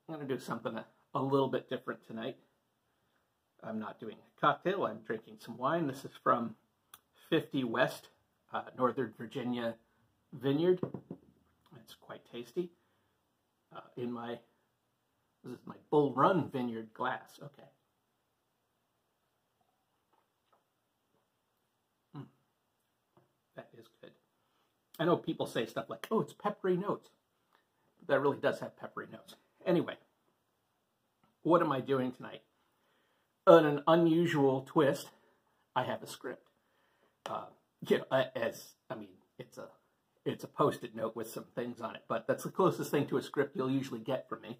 I'm going to do something a little bit different tonight. I'm not doing a cocktail. I'm drinking some wine. This is from 50 West, Northern Virginia vineyard. It's quite tasty. This is my Bull Run vineyard glass. Okay. That is good. I know people say stuff like, oh, it's peppery notes. But that really does have peppery notes. Anyway, what am I doing tonight? On an unusual twist, I have a script. It's a Post-it note with some things on it, but that's the closest thing to a script you'll usually get from me.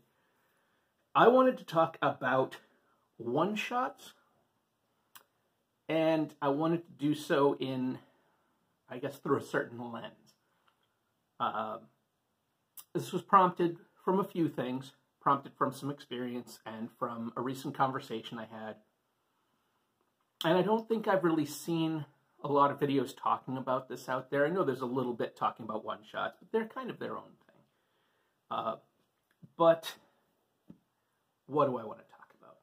I wanted to talk about one-shots, and I wanted to do so in, I guess, through a certain lens. This was prompted from a few things, prompted from some experience and from a recent conversation I had. And I don't think I've really seen a lot of videos talking about this out there. I know there's a little bit talking about one-shots, but they're kind of their own thing. But what do I want to talk about?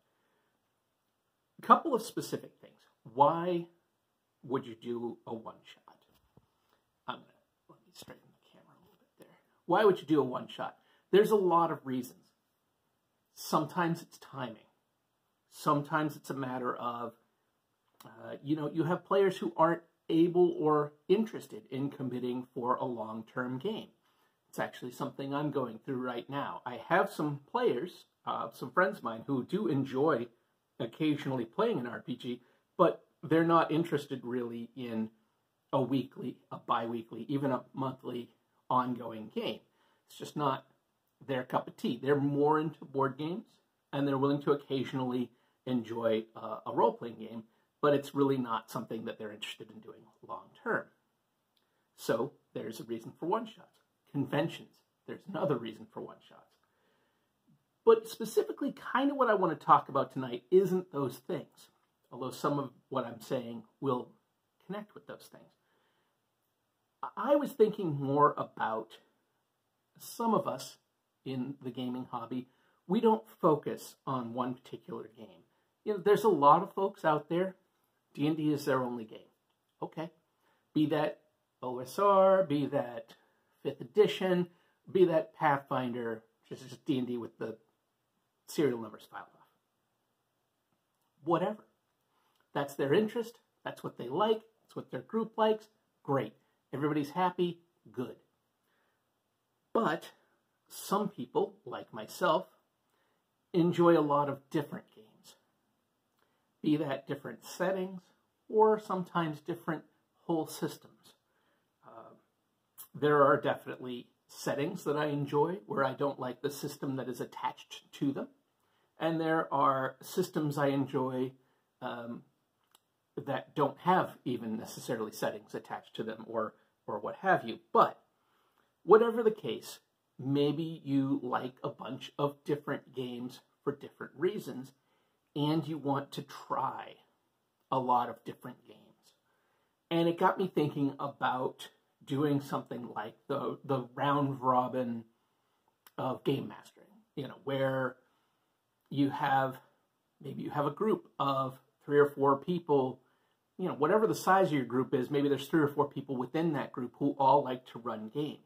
A couple of specific things. Why would you do a one-shot? Let me straighten the camera a little bit there. Why would you do a one-shot? There's a lot of reasons. Sometimes it's timing. Sometimes it's a matter of, you have players who aren't able or interested in committing for a long-term game. It's actually something I'm going through right now. I have some players, some friends of mine who do enjoy occasionally playing an RPG, but they're not interested really in a weekly, a bi-weekly, even a monthly ongoing game. It's just not their cup of tea. They're more into board games, and they're willing to occasionally enjoy a role-playing game, but it's really not something that they're interested in doing long-term. So there's a reason for one-shots. Conventions, there's another reason for one-shots. But specifically, kind of what I want to talk about tonight isn't those things, although some of what I'm saying will connect with those things. I was thinking more about some of us in the gaming hobby. We don't focus on one particular game. There's a lot of folks out there, D&D is their only game. Okay. Be that OSR, be that 5th edition, be that Pathfinder, just D&D with the serial numbers filed off. Whatever. That's their interest. That's what they like. That's what their group likes. Great. Everybody's happy. Good. But some people, like myself, enjoy a lot of different games. Be that different settings or sometimes different whole systems. There are definitely settings that I enjoy where I don't like the system that is attached to them. And there are systems I enjoy that don't have even necessarily settings attached to them or what have you. But whatever the case, maybe you like a bunch of different games for different reasons, and you want to try a lot of different games. And it got me thinking about doing something like the round robin of game mastering, where maybe you have a group of 3 or 4 people, whatever the size of your group is, maybe there's 3 or 4 people within that group who all like to run games.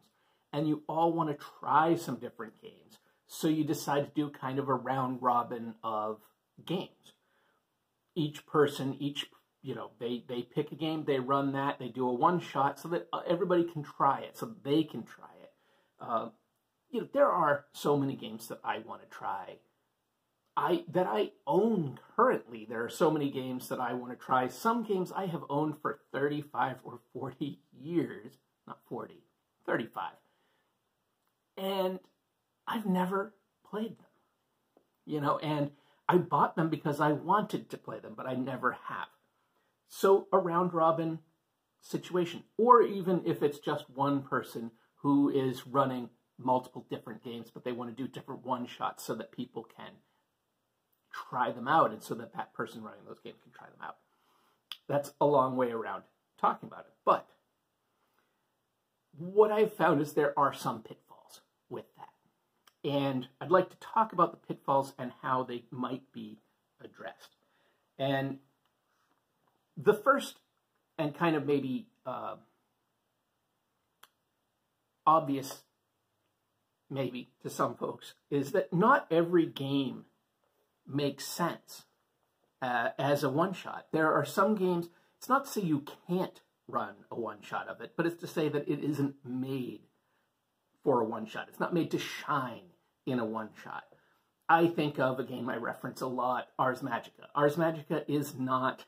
And you all want to try some different games. So you decide to do kind of a round robin of games. Each person, they pick a game, they run that, they do a one-shot so that everybody can try it, so they can try it. There are so many games that I want to try. That I own currently. There are so many games that I want to try. Some games I have owned for 35 or 40 years. Not 40, 35. And I've never played them. And I bought them because I wanted to play them, but I never have. So a round robin situation, or even if it's just one person who is running multiple different games, but they want to do different one-shots so that people can try them out, and so that that person running those games can try them out. That's a long way around talking about it. But what I've found is there are some pitfalls with that. And I'd like to talk about the pitfalls and how they might be addressed. And the first, and kind of maybe obvious, maybe to some folks, is that not every game makes sense as a one-shot. There are some games, it's not to say you can't run a one-shot of it, but it's to say that it isn't made for a one-shot. It's not made to shine in a one-shot. I think of a game I reference a lot, Ars Magica. Ars Magica is not,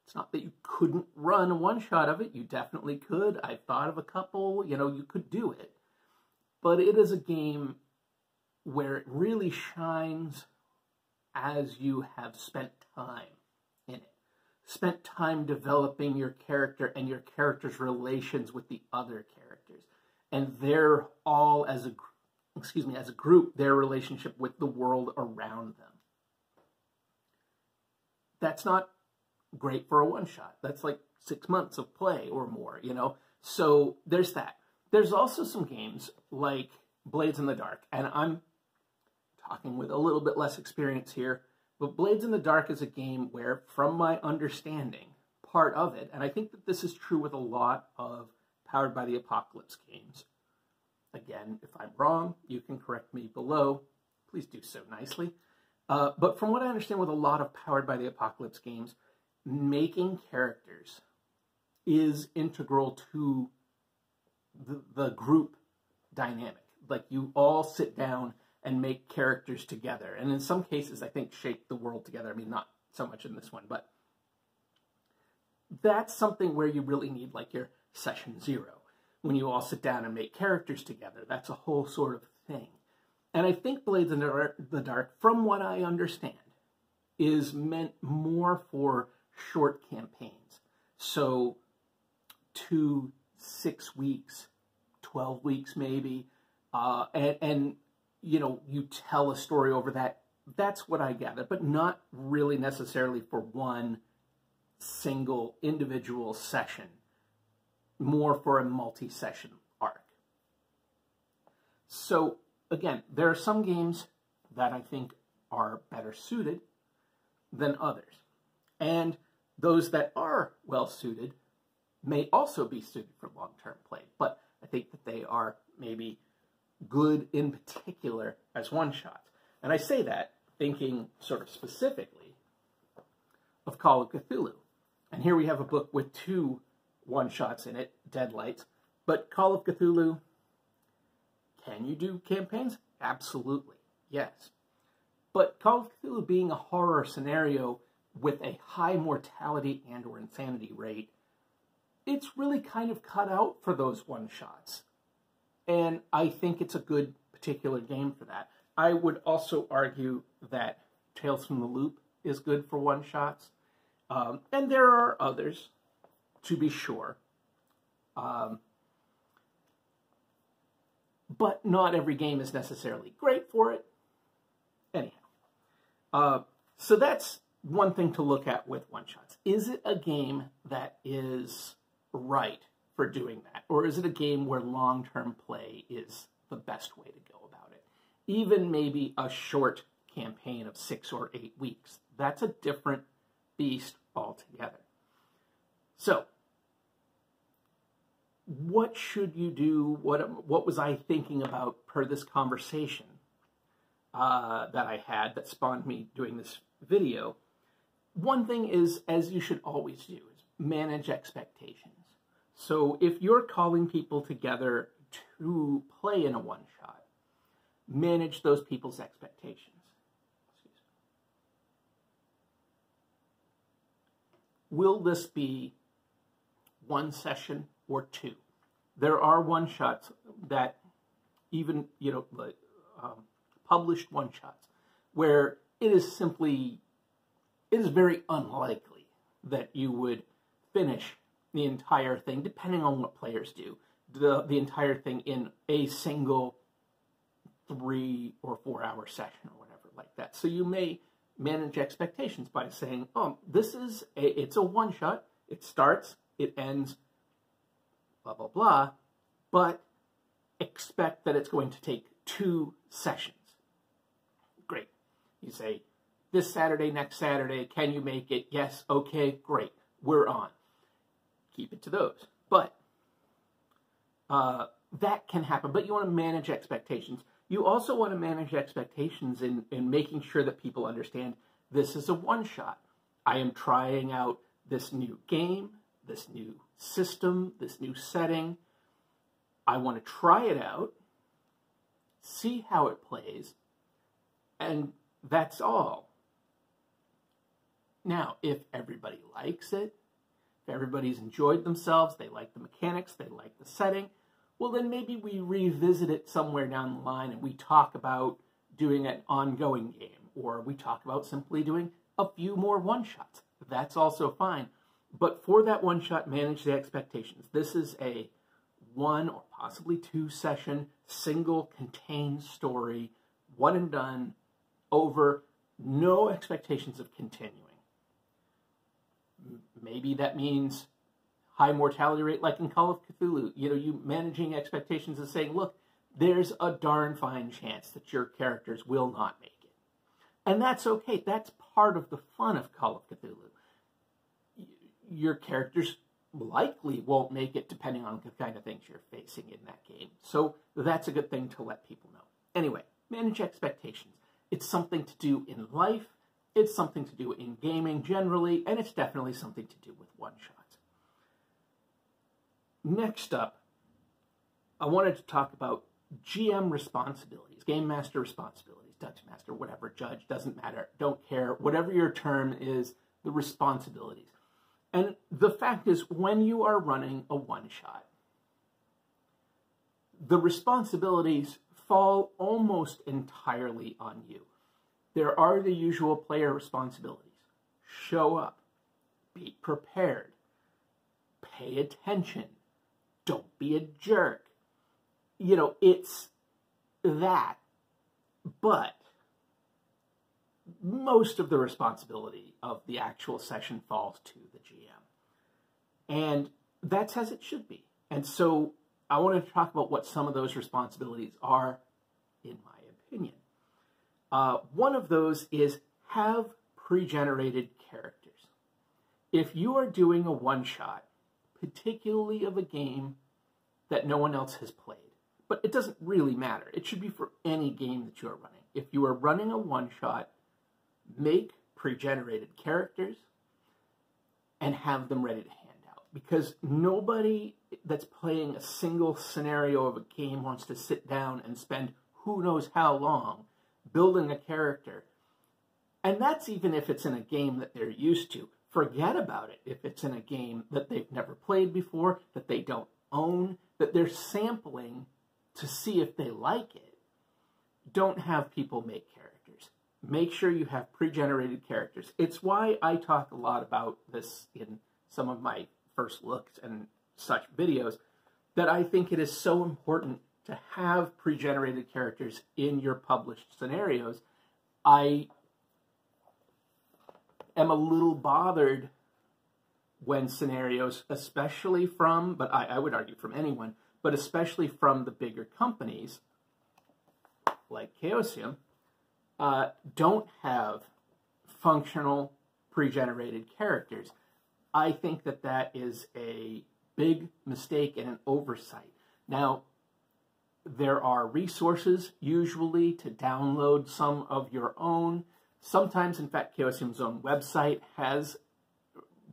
it's not that you couldn't run a one-shot of it. You definitely could. I've thought of a couple, you could do it. But it is a game where it really shines as you have spent time in it. Spent time developing your character and your character's relations with the other characters. And they're all, as a group, their relationship with the world around them. That's not great for a one-shot. That's like 6 months of play or more, So there's that. There's also some games like Blades in the Dark, and I'm talking with a little bit less experience here, but Blades in the Dark is a game where, from my understanding, part of it, and I think that this is true with a lot of Powered by the Apocalypse games. Again, if I'm wrong, you can correct me below. Please do so nicely. But from what I understand with a lot of Powered by the Apocalypse games, making characters is integral to the group dynamic. Like, you all sit down and make characters together. And in some cases, I think, shape the world together. I mean, not so much in this one, but that's something where you really need, like, your session 0. When you all sit down and make characters together, that's a whole sort of thing. And I think Blades in the Dark, from what I understand, is meant more for short campaigns. So 2, 6 weeks, 12 weeks maybe, and you tell a story over that. That's what I gather, but not really necessarily for one single individual session, more for a multi-session arc. So again, there are some games that I think are better suited than others, and those that are well suited may also be suited for long-term play, but I think that they are maybe good in particular as one-shots. And I say that thinking sort of specifically of Call of Cthulhu. And here we have a book with 2 one-shots in it, Deadlights. But Call of Cthulhu, can you do campaigns? Absolutely, yes. But Call of Cthulhu being a horror scenario with a high mortality and or insanity rate, it's really kind of cut out for those one-shots. And I think it's a good particular game for that. I would also argue that Tales from the Loop is good for one-shots. And there are others, to be sure. But not every game is necessarily great for it. Anyhow. So that's one thing to look at with one-shots. Is it a game that is right for doing that? Or is it a game where long-term play is the best way to go about it? Even maybe a short campaign of 6 or 8 weeks. That's a different beast altogether. So, what should you do? What was I thinking about per this conversation that I had that spawned me doing this video? One thing is, as you should always do, is manage expectations. So if you're calling people together to play in a one-shot, manage those people's expectations. Will this be 1 session or 2? There are one-shots that even, published one-shots where it is very unlikely that you would finish the entire thing, depending on what players do, the entire thing in a single 3 or 4 hour session or whatever like that. So you may manage expectations by saying, oh, it's a one-shot, it starts, it ends, blah, blah, blah, but expect that it's going to take 2 sessions. Great. You say, this Saturday, next Saturday, can you make it? Yes, okay, great, we're on. Keep it to those. But that can happen, but you want to manage expectations. You also want to manage expectations in making sure that people understand this is a one-shot. I am trying out this new game, this new system, this new setting. I want to try it out, see how it plays, and that's all. Now, if everybody likes it, if everybody's enjoyed themselves, they like the mechanics, they like the setting, well, then maybe we revisit it somewhere down the line and we talk about doing an ongoing game, or we talk about simply doing a few more one-shots. That's also fine. But for that one-shot, manage the expectations. This is a 1 or possibly 2 session, single contained story, one and done, over, no expectations of continuing. Maybe that means high mortality rate like in Call of Cthulhu. You know, you managing expectations and saying, look, there's a darn fine chance that your characters will not make it. And that's okay. That's part of the fun of Call of Cthulhu. Your characters likely won't make it depending on the kind of things you're facing in that game. So that's a good thing to let people know. Anyway, manage expectations. It's something to do in life, it's something to do in gaming generally, and it's definitely something to do with one-shots. Next up, I wanted to talk about GM responsibilities, Game Master responsibilities, Dungeon Master, whatever, Judge, doesn't matter, don't care, whatever your term is, the responsibilities. And the fact is, when you are running a one-shot, the responsibilities fall almost entirely on you. There are the usual player responsibilities. Show up, be prepared, pay attention, don't be a jerk. You know, it's that. But most of the responsibility of the actual session falls to the GM. And that's as it should be. And so I wanted to talk about what some of those responsibilities are, in my opinion. One of those is have pre-generated characters. If you are doing a one-shot, particularly of a game that no one else has played, but it doesn't really matter. It should be for any game that you are running. If you are running a one-shot, make pre-generated characters and have them ready to hand out. Because nobody that's playing a single scenario of a game wants to sit down and spend who knows how long building a character. And that's even if it's in a game that they're used to. Forget about it if it's in a game that they've never played before, that they don't own, that they're sampling to see if they like it. Don't have people make characters. Make sure you have pre-generated characters. It's why I talk a lot about this in some of my first looks and such videos, that I think it is so important to have pre-generated characters in your published scenarios. I am a little bothered when scenarios, especially from, but I would argue from anyone, but especially from the bigger companies like Chaosium, don't have functional pre-generated characters. I think that that is a big mistake and an oversight. Now, there are resources usually to download some of your own. Sometimes, in fact, Chaosium's own website has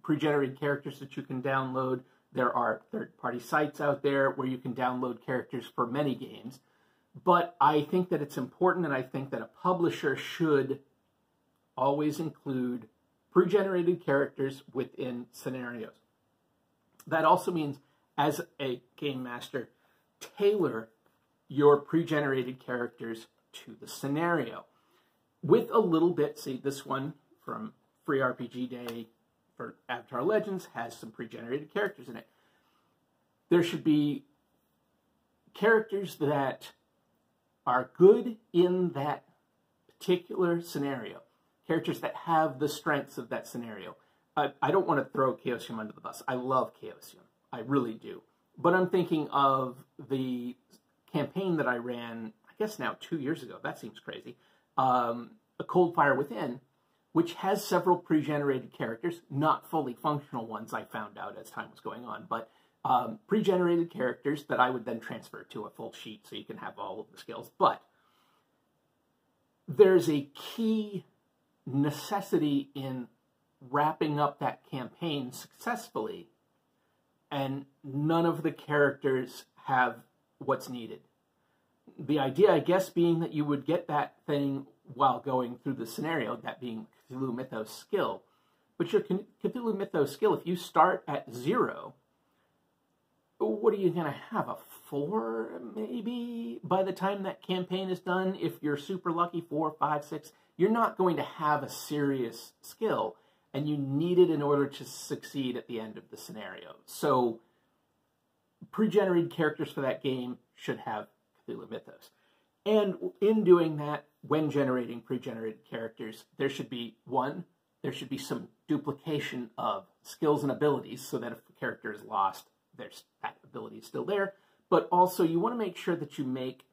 pre-generated characters that you can download. There are third-party sites out there where you can download characters for many games. But I think that it's important, and I think that a publisher should always include pre-generated characters within scenarios. That also means, as a game master, tailor your pre-generated characters to the scenario. With a little bit, see, this one from Free RPG Day for Avatar Legends has some pre-generated characters in it. There should be characters that are good in that particular scenario. Characters that have the strengths of that scenario. I don't want to throw Chaosium under the bus. I love Chaosium. I really do. But I'm thinking of the campaign that I ran, I guess now 2 years ago, that seems crazy, A Cold Fire Within, which has several pre-generated characters, not fully functional ones, I found out as time was going on, but pre-generated characters that I would then transfer to a full sheet so you can have all of the skills. But there's a key necessity in wrapping up that campaign successfully, and none of the characters have what's needed. The idea, I guess, being that you would get that thing while going through the scenario, that being Cthulhu Mythos skill. But your Cthulhu Mythos skill, if you start at 0, what are you going to have? A 4, maybe? By the time that campaign is done, if you're super lucky, 4, 5, 6, you're not going to have a serious skill, and you need it in order to succeed at the end of the scenario. So, pre-generated characters for that game should have Cthulhu Mythos. And in doing that, when generating pre-generated characters, there should be some duplication of skills and abilities so that if a character is lost, that ability is still there. But also, you want to make sure that you make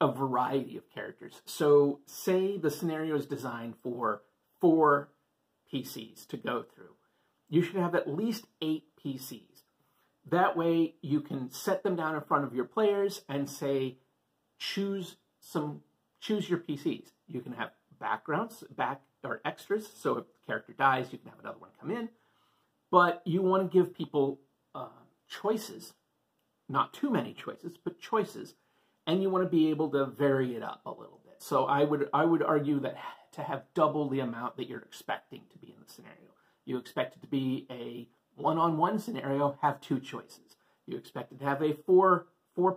a variety of characters. So, say the scenario is designed for 4 PCs to go through. You should have at least 8 PCs. That way, you can set them down in front of your players and say, choose your PCs. You can have backgrounds, or extras, so if the character dies, you can have another one come in. But you want to give people choices, not too many choices, but choices, and you want to be able to vary it up a little bit. So I would argue that to have double the amount that you're expecting to be in the scenario. You expect it to be a one-on-one scenario, have 2 choices. You expect it to have a 4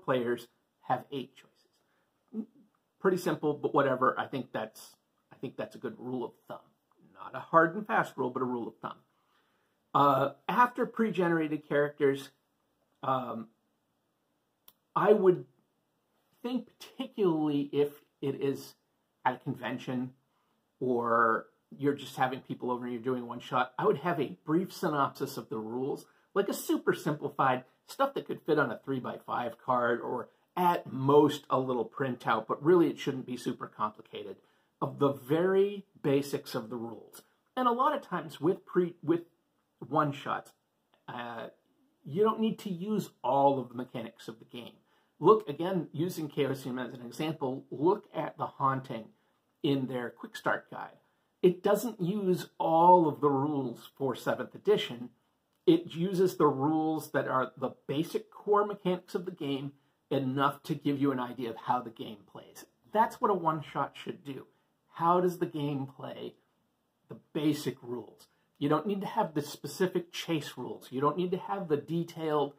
players, have 8 choices. Pretty simple, but whatever. I think that's a good rule of thumb. Not a hard and fast rule, but a rule of thumb. After pre-generated characters, I would think, particularly if it is at a convention or you're just having people over and you're doing one shot, I would have a brief synopsis of the rules, like a super simplified stuff that could fit on a 3x5 card, or at most a little printout, but really it shouldn't be super complicated, of the very basics of the rules. And a lot of times with one-shots, you don't need to use all of the mechanics of the game. Look, again, using Chaosium as an example, look at The Haunting in their Quick Start Guide. It doesn't use all of the rules for 7th edition. It uses the rules that are the basic core mechanics of the game, enough to give you an idea of how the game plays. That's what a one-shot should do. How does the game play? The basic rules. You don't need to have the specific chase rules. You don't need to have the detailed,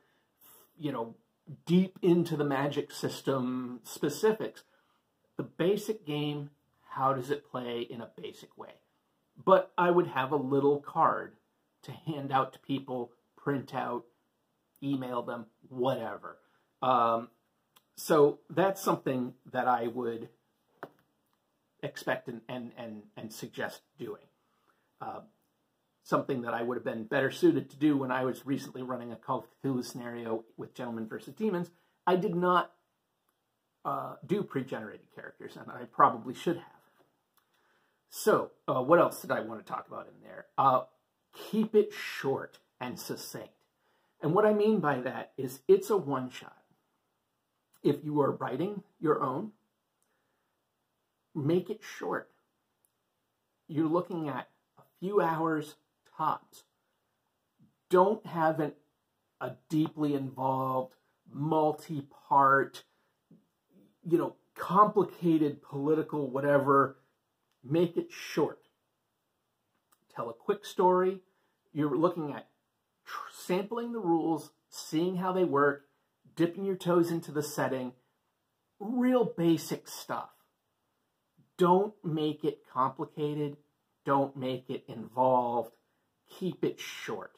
deep into the magic system specifics. The basic game, how does it play in a basic way? But I would have a little card to hand out to people, print out, email them, whatever. So that's something that I would expect and suggest doing. Something that I would have been better suited to do when I was recently running a Call of Cthulhu scenario with Gentlemen vs. Demons. I did not do pre-generated characters, and I probably should have. So, what else did I want to talk about in there? Keep it short and succinct. And what I mean by that is it's a one-shot. If you are writing your own, make it short. You're looking at a few hours tops. Don't have a deeply involved, multi-part, complicated political whatever. Make it short. Tell a quick story. You're looking at sampling the rules, seeing how they work, dipping your toes into the setting. Real basic stuff. Don't make it complicated. Don't make it involved. Keep it short.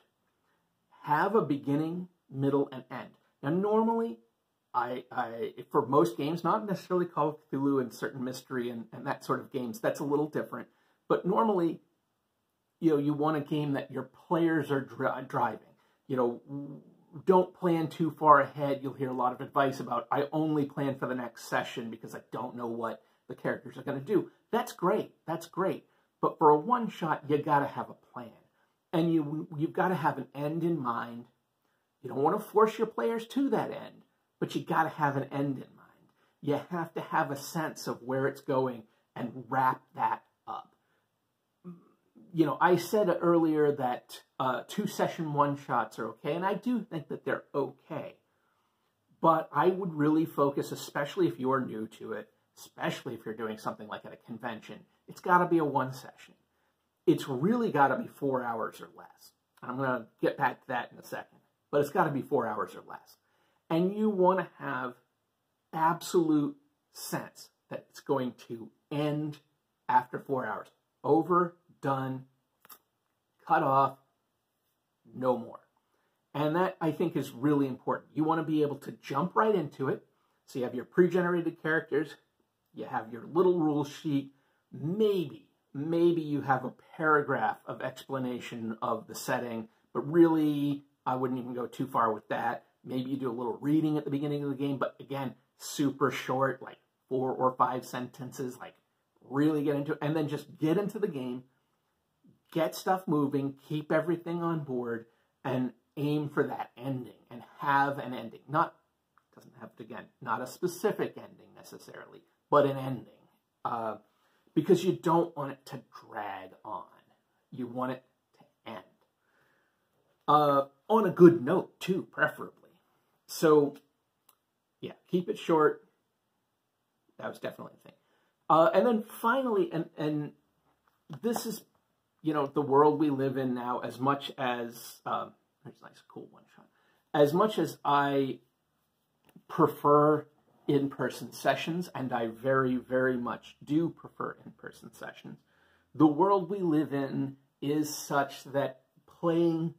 Have a beginning, middle, and end. Now, normally, for most games, not necessarily Call of Cthulhu and certain mystery and that sort of games, that's a little different. But normally, you want a game that your players are driving. don't plan too far ahead. You'll hear a lot of advice about, I only plan for the next session because I don't know what the characters are going to do. That's great. That's great. But for a one-shot, you got to have a plan. And you've got to have an end in mind. You don't want to force your players to that end, but you got to have an end in mind. You have to have a sense of where it's going and wrap that up. You know, I said earlier that 2-session one-shots are okay, and I do think that they're okay. But I would really focus, especially if you're new to it, especially if you're doing something like at a convention, it's got to be a one-session. It's really got to be 4 hours or less. I'm going to get back to that in a second. But it's got to be 4 hours or less. And you want to have absolute sense that it's going to end after 4 hours. Over, done, cut off, no more. And that, I think, is really important. You want to be able to jump right into it. So you have your pre-generated characters. You have your little rule sheet. Maybe you have a paragraph of explanation of the setting, but really, I wouldn't even go too far with that. Maybe you do a little reading at the beginning of the game, but again, super short, like 4 or 5 sentences, like really get into it, and then just get into the game, get stuff moving, keep everything on board, and aim for that ending, and have an ending. Not a specific ending necessarily, but an ending. Because you don't want it to drag on. You want it to end. On a good note, too, preferably. So, yeah, keep it short. That was definitely a thing. And then finally, and this is, you know, the world we live in now, as much as, there's a nice, cool one shot. As much as I prefer in-person sessions, and I very, very much do prefer in-person sessions, the world we live in is such that playing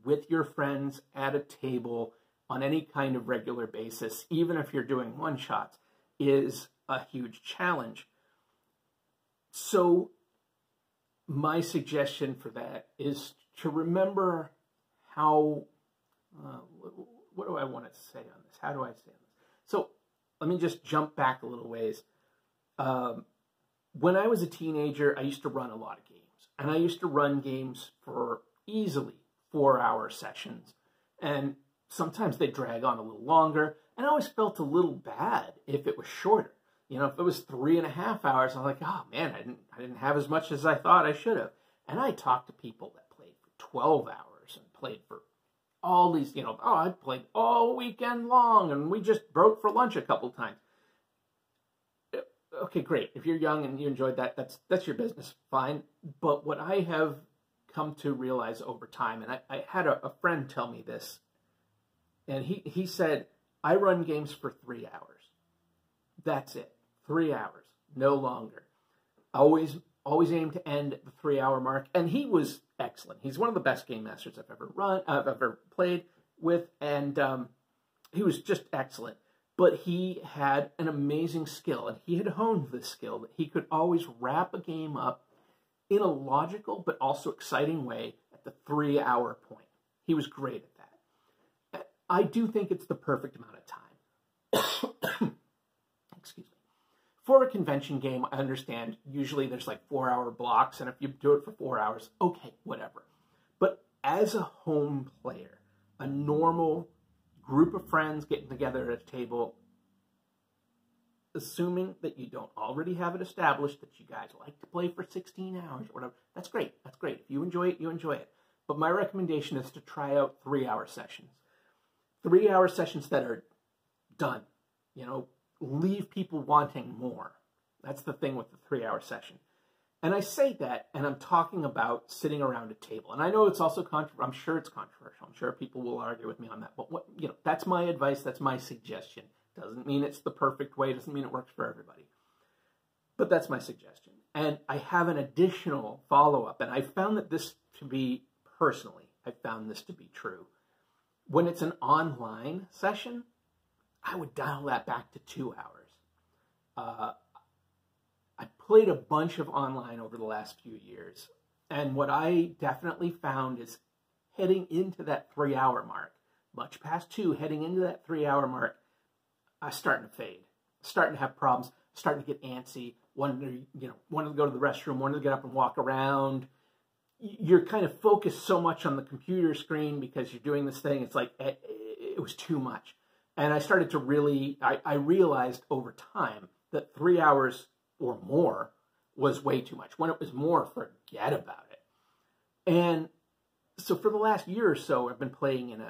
with your friends at a table on any kind of regular basis, even if you're doing one-shots, is a huge challenge. So my suggestion for that is to remember how, what do I want to say on this? How do I say on this? So let me just jump back a little ways. When I was a teenager, I used to run a lot of games. And I used to run games for easily 4-hour sessions. And sometimes they drag on a little longer. And I always felt a little bad if it was shorter. You know, if it was 3.5 hours, I'm like, oh man, I didn't have as much as I thought I should have. And I talked to people that played for 12 hours and played for all these, you know, oh, I played all weekend long and we just broke for lunch a couple times. Okay, great. If you're young and you enjoyed that, that's your business, fine. But what I have come to realize over time, and I had a friend tell me this, and he said, I run games for 3 hours. That's it. 3 hours, no longer. Always aim to end at the 3-hour mark, and he was excellent. He's one of the best game masters I've ever played with, and he was just excellent. But he had an amazing skill, and he had honed this skill that he could always wrap a game up in a logical but also exciting way at the 3-hour point. He was great at that. I do think it's the perfect amount of time. Excuse me. For a convention game, I understand usually there's like 4-hour blocks, and if you do it for 4 hours, okay, whatever. But as a home player, a normal group of friends getting together at a table, assuming that you don't already have it established that you guys like to play for 16 hours or whatever, that's great. That's great. If you enjoy it, you enjoy it. But my recommendation is to try out 3-hour sessions. 3-hour sessions that are done. You know, leave people wanting more. That's the thing with the 3-hour session. And I say that, and I'm talking about sitting around a table. And I know it's also I'm sure it's controversial. I'm sure people will argue with me on that. But that's my advice. That's my suggestion. Doesn't mean it's the perfect way. Doesn't mean it works for everybody. But that's my suggestion. And I have an additional follow-up. And I found that this to be, personally, I found this to be true. When it's an online session, I would dial that back to 2 hours. I played a bunch of online over the last few years, and what I definitely found is heading into that 3-hour mark, much past 2, heading into that 3-hour mark, I was starting to fade, starting to have problems, starting to get antsy, wanting to go to the restroom, wanting to get up and walk around. You're kind of focused so much on the computer screen because you're doing this thing. It's like it was too much. And I started to really, I realized over time that 3 hours or more was way too much. When it was more, forget about it. And so for the last year or so, I've been playing in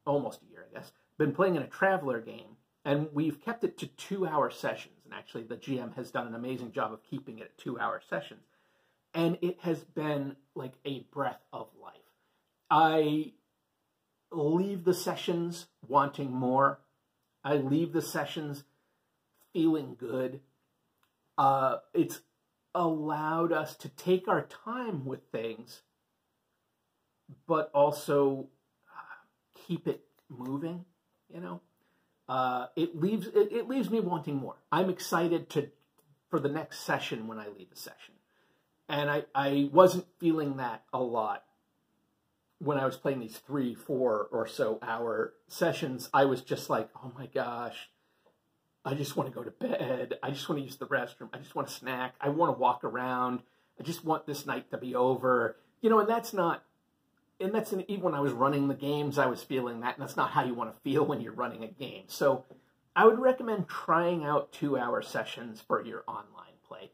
almost a year, I guess, been playing in a Traveler game, and we've kept it to 2-hour sessions. And actually, the GM has done an amazing job of keeping it at 2-hour sessions. And it has been like a breath of life. I leave the sessions wanting more. I leave the sessions feeling good. It's allowed us to take our time with things, but also keep it moving, you know? It leaves me wanting more. I'm excited for the next session when I leave the session. And I wasn't feeling that a lot when I was playing these 3, 4 or so hour sessions. I was just like, oh my gosh, I just want to go to bed. I just want to use the restroom. I just want to snack. I want to walk around. I just want this night to be over. You know, even when I was running the games, I was feeling that. And that's not how you want to feel when you're running a game. So I would recommend trying out 2-hour sessions for your online play.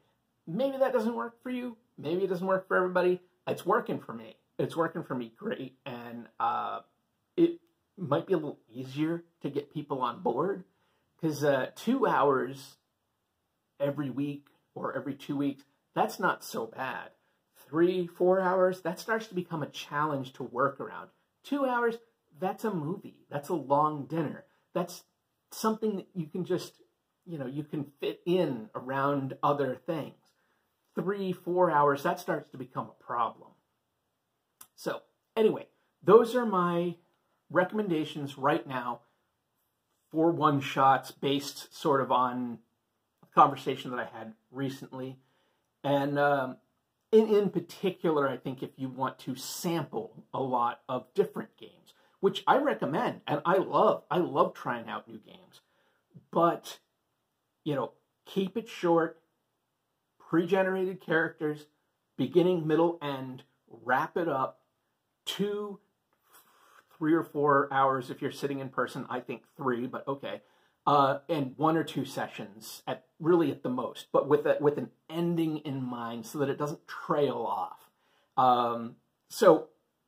Maybe that doesn't work for you. Maybe it doesn't work for everybody. It's working for me. It's working for me great. And it might be a little easier to get people on board, because 2 hours every week or every 2 weeks, that's not so bad. 3, 4 hours, that starts to become a challenge to work around. 2 hours, that's a movie. That's a long dinner. That's something that you can just, you can fit in around other things. 3, 4 hours, that starts to become a problem. So anyway, those are my recommendations right now for one-shots based sort of on a conversation that I had recently. And in particular, I think if you want to sample a lot of different games, which I recommend, and I love trying out new games, but, keep it short, pre-generated characters, beginning, middle, end, wrap it up, 2, 3 or 4 hours if you're sitting in person. I think 3, but okay. And 1 or 2 sessions at the most, but with an ending in mind so that it doesn't trail off. So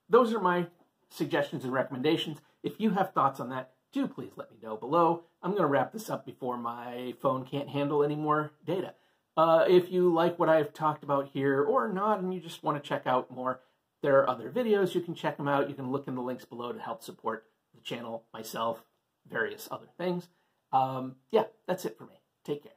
those are my suggestions and recommendations. If you have thoughts on that, do please let me know below. I'm going to wrap this up before my phone can't handle any more data. If you like what I've talked about here or not, and you just want to check out more, there are other videos. You can check them out. You can look in the links below to help support the channel, myself, various other things. Yeah, that's it for me. Take care.